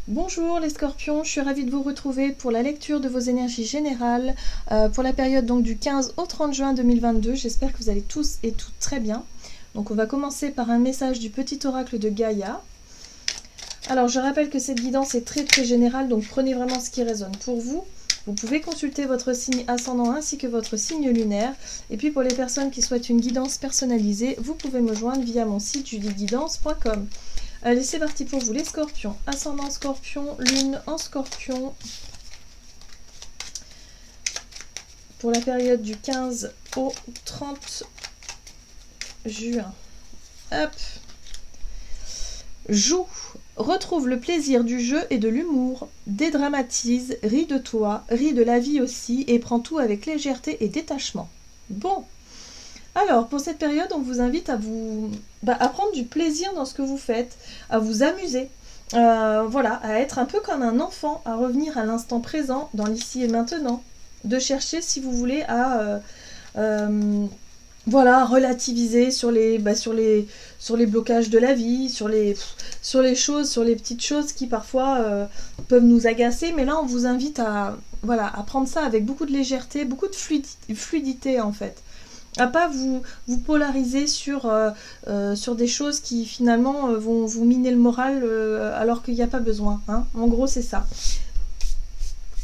Bonjour les scorpions, je suis ravie de vous retrouver pour la lecture de vos énergies générales pour la période donc du 15 au 30 juin 2022. J'espère que vous allez tous et toutes très bien. Donc on va commencer par un message du petit oracle de Gaïa. Alors je rappelle que cette guidance est très générale, donc prenez vraiment ce qui résonne pour vous. Vous pouvez consulter votre signe ascendant ainsi que votre signe lunaire. Et puis pour les personnes qui souhaitent une guidance personnalisée, vous pouvez me joindre via mon site julietguidance.com. Allez, c'est parti pour vous les scorpions. Ascendant scorpion, lune en scorpion. Pour la période du 15 au 30 juin. Hop. Joue. Retrouve le plaisir du jeu et de l'humour. Dédramatise, ris de toi, ris de la vie aussi et prends tout avec légèreté et détachement. Bon. Alors, pour cette période, on vous invite à à prendre du plaisir dans ce que vous faites, à vous amuser. Voilà, à être un peu comme un enfant, à revenir à l'instant présent, dans l'ici et maintenant, de chercher, si vous voulez, à voilà, relativiser sur les blocages de la vie, sur les choses, sur les petites choses qui parfois peuvent nous agacer. Mais là, on vous invite à prendre ça avec beaucoup de légèreté, beaucoup de fluidité en fait. À pas vous polariser sur des choses qui finalement vont vous miner le moral alors qu'il n'y a pas besoin. Hein. En gros, c'est ça.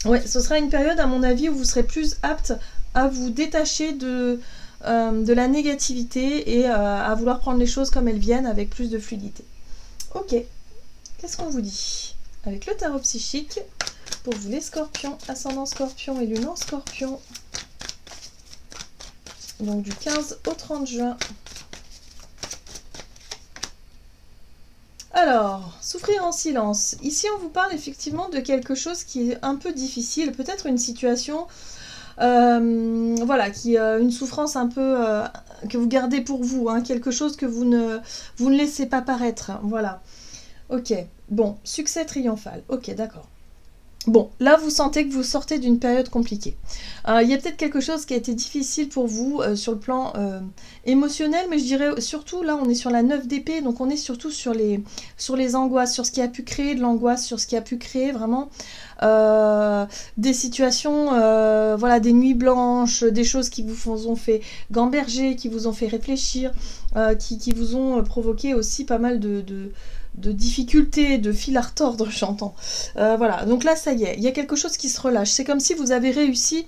Ouais, ce sera une période, à mon avis, où vous serez plus apte à vous détacher de la négativité et à vouloir prendre les choses comme elles viennent avec plus de fluidité. Ok, qu'est-ce qu'on vous dit avec le tarot psychique pour vous les scorpions, ascendant scorpion et lune en scorpion. Donc du 15 au 30 juin. Alors, souffrir en silence. Ici, on vous parle effectivement de quelque chose qui est un peu difficile, peut-être une situation, voilà, qui une souffrance un peu que vous gardez pour vous, hein, quelque chose que vous ne laissez pas paraître. Hein, voilà. Ok. Bon, succès triomphal. Ok, d'accord. Bon, là, vous sentez que vous sortez d'une période compliquée. Il y a peut-être quelque chose qui a été difficile pour vous sur le plan émotionnel, mais je dirais surtout, là, on est sur la 9 d'épée, donc on est surtout sur les angoisses, sur ce qui a pu créer de l'angoisse, sur ce qui a pu créer vraiment des situations, voilà, des nuits blanches, des choses qui vous ont fait gamberger, qui vous ont fait réfléchir, qui vous ont provoqué aussi pas mal de difficultés, de fil à retordre, j'entends. Voilà, donc là, ça y est, il y a quelque chose qui se relâche. C'est comme si vous avez réussi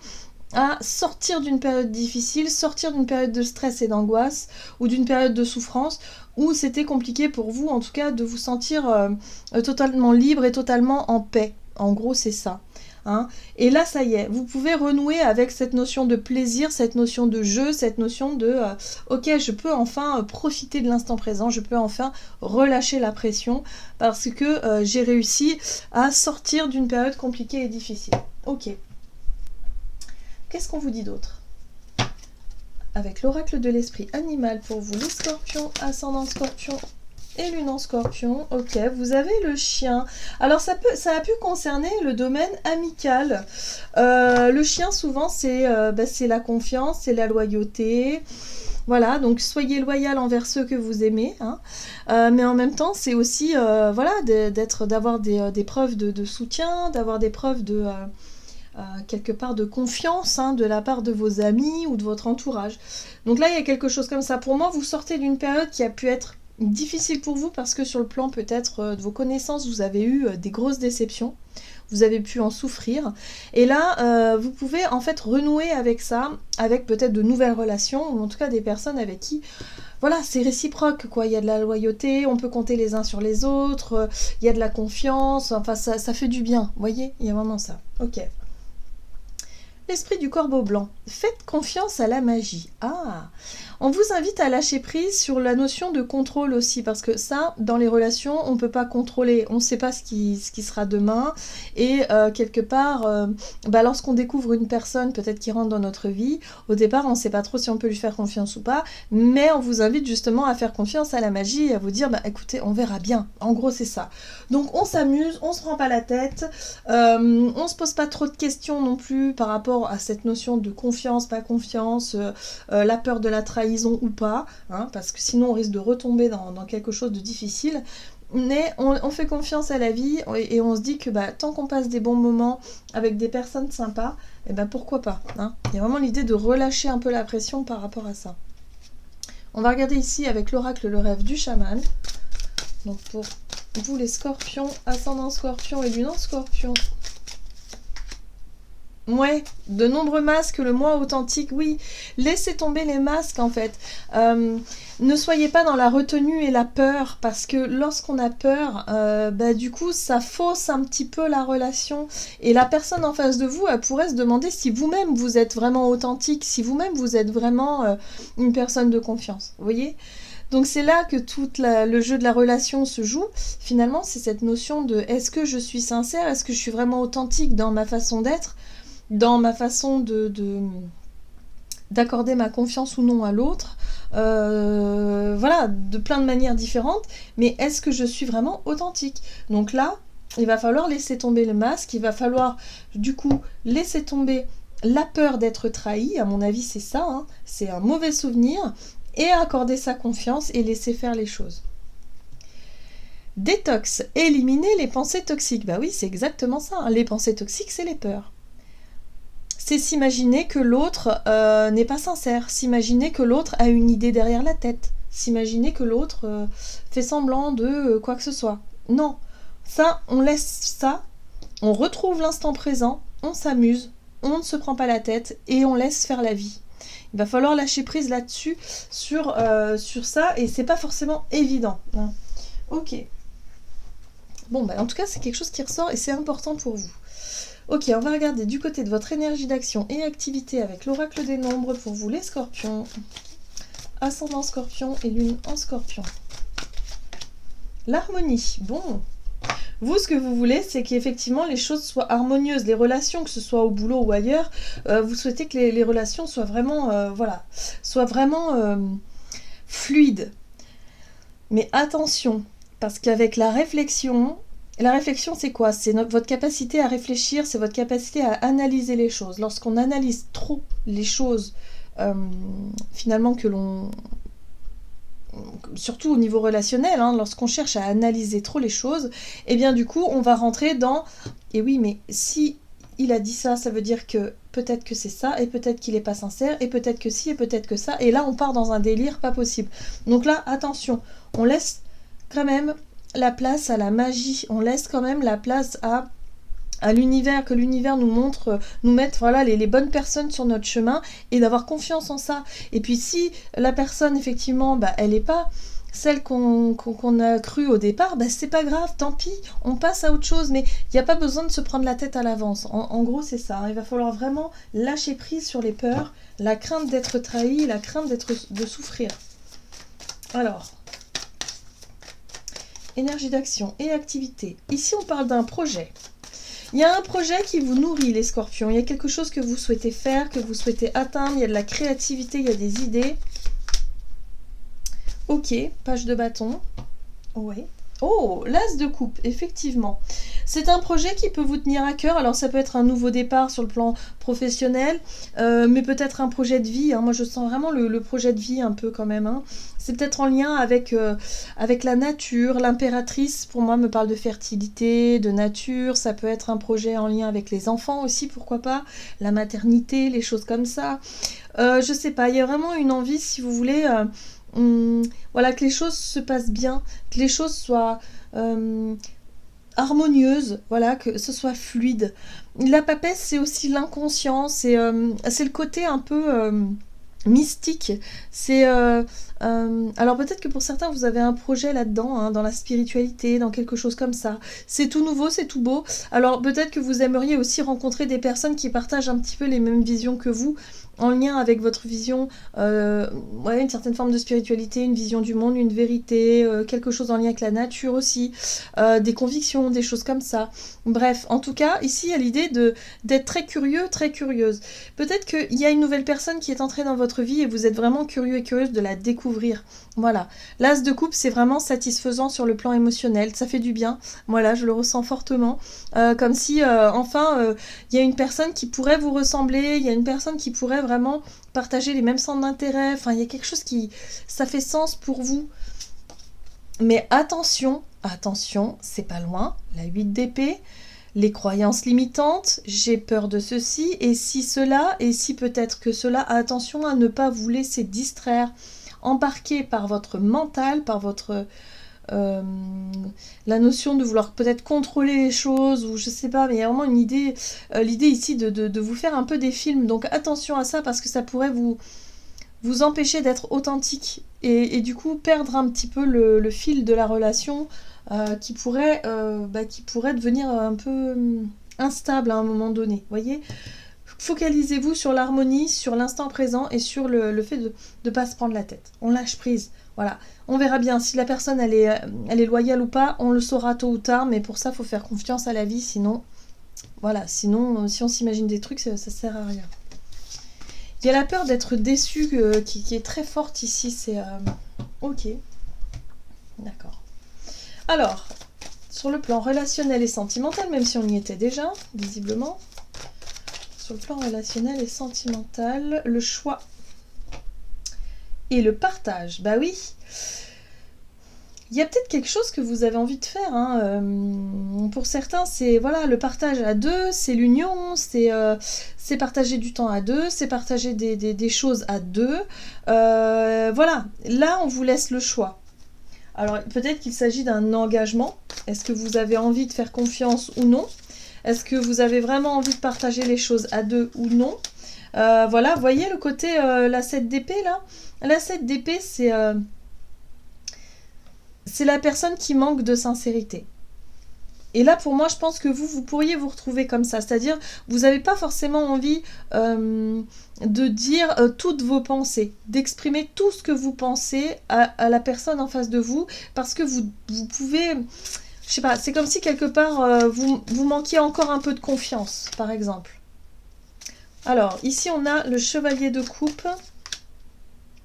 à sortir d'une période difficile, sortir d'une période de stress et d'angoisse, ou d'une période de souffrance, où c'était compliqué pour vous, en tout cas, de vous sentir totalement libre et totalement en paix. En gros, c'est ça. Hein. Et là, ça y est, vous pouvez renouer avec cette notion de plaisir, cette notion de jeu, cette notion de ok, je peux enfin profiter de l'instant présent, je peux enfin relâcher la pression parce que j'ai réussi à sortir d'une période compliquée et difficile. Ok. Qu'est-ce qu'on vous dit d'autre avec l'oracle de l'esprit animal pour vous, les scorpions, ascendant scorpion et lune en scorpion. Ok, vous avez le chien. Alors ça a pu concerner le domaine amical. Le chien, souvent, c'est la confiance, c'est la loyauté. Voilà, donc soyez loyal envers ceux que vous aimez, hein. Mais en même temps, c'est aussi voilà, d'avoir des preuves de soutien, d'avoir des preuves de quelque part de confiance, hein, de la part de vos amis ou de votre entourage. Donc là, il y a quelque chose comme ça. Pour moi, vous sortez d'une période qui a pu être difficile pour vous parce que sur le plan peut-être de vos connaissances, vous avez eu des grosses déceptions, vous avez pu en souffrir. Et là, vous pouvez en fait renouer avec ça, avec peut-être de nouvelles relations, ou en tout cas des personnes avec qui, voilà, c'est réciproque, quoi. Il y a de la loyauté, on peut compter les uns sur les autres, il y a de la confiance, enfin ça fait du bien, vous voyez, il y a vraiment ça. Ok. L'esprit du corbeau blanc. Faites confiance à la magie. Ah, on vous invite à lâcher prise sur la notion de contrôle aussi, parce que ça, dans les relations, on ne peut pas contrôler. On ne sait pas ce qui sera demain. Et quelque part, lorsqu'on découvre une personne, peut-être qui rentre dans notre vie, au départ, on ne sait pas trop si on peut lui faire confiance ou pas, mais on vous invite justement à faire confiance à la magie et à vous dire, écoutez, on verra bien. En gros, c'est ça. Donc, on s'amuse, on se prend pas la tête, on se pose pas trop de questions non plus par rapport à cette notion de confiance, pas confiance, la peur de la trahison ou pas, hein, parce que sinon on risque de retomber dans quelque chose de difficile. Mais on fait confiance à la vie et on se dit que bah, tant qu'on passe des bons moments avec des personnes sympas, et ben pourquoi pas, hein. Il y a vraiment l'idée de relâcher un peu la pression par rapport à ça. On va regarder ici avec l'oracle le rêve du chaman. Donc pour vous les scorpions, ascendant scorpion et lune en scorpion. Ouais, de nombreux masques, le moi authentique, oui. Laissez tomber les masques en fait. Ne soyez pas dans la retenue et la peur, parce que lorsqu'on a peur, bah, du coup, ça fausse un petit peu la relation. Et la personne en face de vous, elle pourrait se demander si vous-même vous êtes vraiment authentique, si vous-même vous êtes vraiment une personne de confiance. Vous voyez ? Donc c'est là que tout le jeu de la relation se joue. Finalement, c'est cette notion de est-ce que je suis sincère, est-ce que je suis vraiment authentique dans ma façon d'être, dans ma façon d'accorder ma confiance ou non à l'autre, voilà, de plein de manières différentes, mais est-ce que je suis vraiment authentique? Donc là, il va falloir laisser tomber le masque, il va falloir du coup laisser tomber la peur d'être trahi, à mon avis c'est ça, hein, c'est un mauvais souvenir, et accorder sa confiance et laisser faire les choses. Détox, éliminer les pensées toxiques. Bah oui, c'est exactement ça, hein. Les pensées toxiques, c'est les peurs. C'est s'imaginer que l'autre n'est pas sincère, s'imaginer que l'autre a une idée derrière la tête, s'imaginer que l'autre fait semblant de quoi que ce soit. Non, ça, on laisse ça, on retrouve l'instant présent, on s'amuse, on ne se prend pas la tête et on laisse faire la vie. Il va falloir lâcher prise là-dessus, sur ça, et c'est pas forcément évident, hein. Ok. Bon, bah, en tout cas, c'est quelque chose qui ressort et c'est important pour vous. Ok, on va regarder du côté de votre énergie d'action et activité avec l'oracle des nombres pour vous les scorpions. Ascendant scorpion et lune en scorpion. L'harmonie. Bon. Vous, ce que vous voulez, c'est qu'effectivement les choses soient harmonieuses. Les relations, que ce soit au boulot ou ailleurs, vous souhaitez que les relations soient vraiment, voilà, soient vraiment fluides. Mais attention, parce qu'avec la réflexion, c'est quoi? C'est votre capacité à réfléchir, c'est votre capacité à analyser les choses. Lorsqu'on analyse trop les choses, finalement, que l'on... Surtout au niveau relationnel, hein, lorsqu'on cherche à analyser trop les choses, et bien du coup, on va rentrer dans... Et oui, mais si il a dit ça, ça veut dire que peut-être que c'est ça, et peut-être qu'il n'est pas sincère, et peut-être que si, et peut-être que ça, et là, on part dans un délire pas possible. Donc là, attention, on laisse quand même la place à la magie, on laisse quand même la place à l'univers, que l'univers nous montre, nous mette voilà, les bonnes personnes sur notre chemin, et d'avoir confiance en ça. Et puis si la personne, effectivement, bah, elle n'est pas celle qu'on a cru au départ, bah, c'est pas grave, tant pis, on passe à autre chose, mais il n'y a pas besoin de se prendre la tête à l'avance. En gros, c'est ça, hein. Il va falloir vraiment lâcher prise sur les peurs, la crainte d'être trahi, la crainte de souffrir. Alors... Énergie d'action et activité. Ici, on parle d'un projet. Il y a un projet qui vous nourrit, les scorpions. Il y a quelque chose que vous souhaitez faire, que vous souhaitez atteindre. Il y a de la créativité, il y a des idées. Ok, page de bâton. Ouais. Oh, l'as de coupe, effectivement. C'est un projet qui peut vous tenir à cœur. Alors, ça peut être un nouveau départ sur le plan professionnel, mais peut-être un projet de vie, hein. Moi, je sens vraiment le projet de vie un peu quand même, hein. C'est peut-être en lien avec la nature. L'impératrice, pour moi, me parle de fertilité, de nature. Ça peut être un projet en lien avec les enfants aussi, pourquoi pas. La maternité, les choses comme ça. Je sais pas, il y a vraiment une envie, si vous voulez... voilà, que les choses se passent bien, que les choses soient harmonieuses, voilà, que ce soit fluide. La papesse, c'est aussi l'inconscient, c'est le côté un peu mystique. C'est alors peut-être que pour certains vous avez un projet là-dedans, hein, dans la spiritualité, dans quelque chose comme ça. C'est tout nouveau, c'est tout beau. Alors peut-être que vous aimeriez aussi rencontrer des personnes qui partagent un petit peu les mêmes visions que vous, en lien avec votre vision, une certaine forme de spiritualité, une vision du monde, une vérité, quelque chose en lien avec la nature aussi, des convictions, des choses comme ça. Bref, en tout cas, ici, il y a l'idée d'être très curieux, très curieuse. Peut-être qu'il y a une nouvelle personne qui est entrée dans votre vie et vous êtes vraiment curieux et curieuse de la découvrir. Voilà. L'as de coupe, c'est vraiment satisfaisant sur le plan émotionnel. Ça fait du bien. Voilà, je le ressens fortement. Comme si, enfin, il y a une personne qui pourrait vous ressembler, il y a une personne qui pourrait vraiment partager les mêmes centres d'intérêt. Enfin, il y a quelque chose qui... Ça fait sens pour vous. Mais attention, attention, c'est pas loin, la 8 d'épée, les croyances limitantes, j'ai peur de ceci, et si cela, et si peut-être que cela, attention à ne pas vous laisser distraire, embarquer par votre mental, par votre... la notion de vouloir peut-être contrôler les choses, ou je sais pas, mais il y a vraiment une idée, l'idée ici de vous faire un peu des films, donc attention à ça, parce que ça pourrait vous empêcher d'être authentique, et du coup perdre un petit peu le fil de la relation, qui pourrait devenir un peu instable à un moment donné. Voyez, focalisez-vous sur l'harmonie, sur l'instant présent et sur le fait de ne pas se prendre la tête. On lâche prise. Voilà. On verra bien si la personne elle est loyale ou pas. On le saura tôt ou tard, mais pour ça, il faut faire confiance à la vie. Sinon, voilà. Sinon, si on s'imagine des trucs, ça sert à rien. Il y a la peur d'être déçu qui est très forte ici. C'est ok. D'accord. Alors, sur le plan relationnel et sentimental, même si on y était déjà, visiblement, sur le plan relationnel et sentimental, le choix et le partage, bah oui, il y a peut-être quelque chose que vous avez envie de faire, hein. Pour certains, c'est voilà, le partage à deux, c'est l'union, c'est partager du temps à deux, c'est partager des choses à deux, voilà, là on vous laisse le choix. Alors peut-être qu'il s'agit d'un engagement. Est-ce que vous avez envie de faire confiance ou non? Est-ce que vous avez vraiment envie de partager les choses à deux ou non? Voilà, voyez le côté la 7 d'épée là? La 7 d'épée, c'est la personne qui manque de sincérité. Et là, pour moi, je pense que vous pourriez vous retrouver comme ça. C'est-à-dire, vous n'avez pas forcément envie de dire toutes vos pensées, d'exprimer tout ce que vous pensez à la personne en face de vous, parce que vous pouvez... Je sais pas, c'est comme si quelque part, vous manquiez encore un peu de confiance, par exemple. Alors, ici, on a le chevalier de coupe.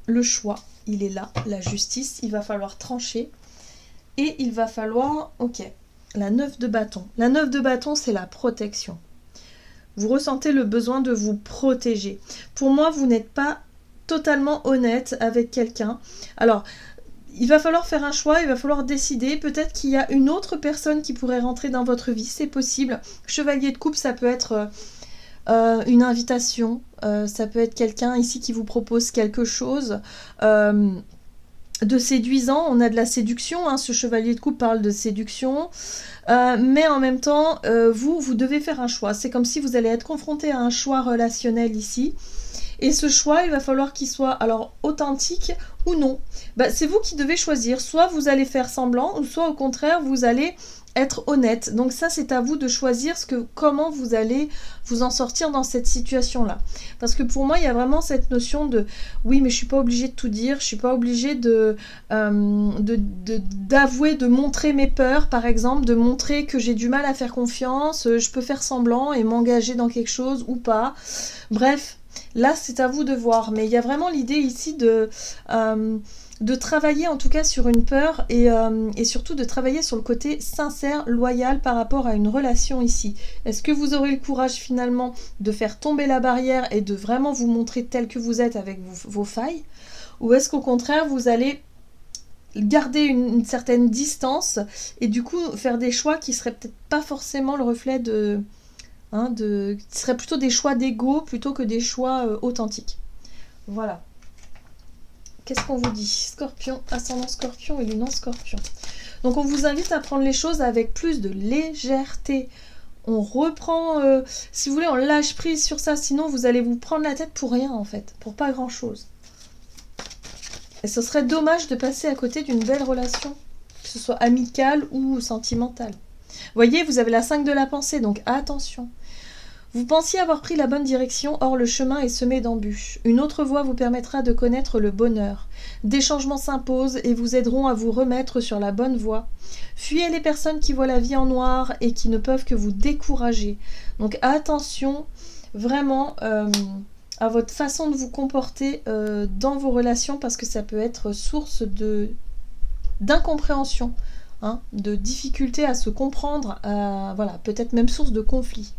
Le choix, il est là. La justice, il va falloir trancher. Et il va falloir... Ok. La 9 de bâton. La 9 de bâton, c'est la protection. Vous ressentez le besoin de vous protéger. Pour moi, vous n'êtes pas totalement honnête avec quelqu'un. Alors, il va falloir faire un choix, il va falloir décider. Peut-être qu'il y a une autre personne qui pourrait rentrer dans votre vie, c'est possible. Chevalier de coupe, ça peut être une invitation. Ça peut être quelqu'un ici qui vous propose quelque chose. De séduisant, on a de la séduction, hein, ce chevalier de coupe parle de séduction, mais en même temps, vous devez faire un choix. C'est comme si vous allez être confronté à un choix relationnel ici, et ce choix, il va falloir qu'il soit alors authentique ou non. Bah, c'est vous qui devez choisir, soit vous allez faire semblant, ou soit au contraire, vous allez être honnête. Donc ça, c'est à vous de choisir comment vous allez vous en sortir dans cette situation-là. Parce que pour moi, il y a vraiment cette notion de oui, mais je suis pas obligée de tout dire, je suis pas obligée d'avouer, de montrer mes peurs, par exemple, de montrer que j'ai du mal à faire confiance, je peux faire semblant et m'engager dans quelque chose ou pas. Bref, là, c'est à vous de voir. Mais il y a vraiment l'idée ici de travailler en tout cas sur une peur et surtout de travailler sur le côté sincère, loyal par rapport à une relation ici. Est-ce que vous aurez le courage finalement de faire tomber la barrière et de vraiment vous montrer tel que vous êtes avec vos failles? Ou est-ce qu'au contraire vous allez garder une certaine distance et du coup faire des choix qui seraient peut-être pas forcément le reflet qui seraient plutôt des choix d'ego plutôt que des choix authentiques? Voilà. Qu'est-ce qu'on vous dit? Scorpion, ascendant Scorpion et lune en Scorpion. Donc on vous invite à prendre les choses avec plus de légèreté. On reprend, si vous voulez, on lâche prise sur ça, sinon vous allez vous prendre la tête pour rien en fait, pour pas grand-chose. Et ce serait dommage de passer à côté d'une belle relation, que ce soit amicale ou sentimentale. Vous voyez, vous avez la 5 de la pensée, donc attention. Vous pensiez avoir pris la bonne direction, or le chemin est semé d'embûches. Une autre voie vous permettra de connaître le bonheur. Des changements s'imposent et vous aideront à vous remettre sur la bonne voie. Fuyez les personnes qui voient la vie en noir et qui ne peuvent que vous décourager. Donc attention vraiment à votre façon de vous comporter dans vos relations, parce que ça peut être source d'incompréhension, hein, de difficulté à se comprendre, voilà, peut-être même source de conflit.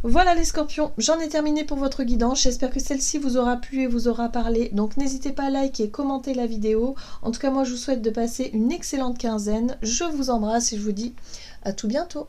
Voilà les scorpions, j'en ai terminé pour votre guidance. J'espère que celle-ci vous aura plu et vous aura parlé. Donc n'hésitez pas à liker et commenter la vidéo. En tout cas, moi je vous souhaite de passer une excellente quinzaine. Je vous embrasse et je vous dis à tout bientôt.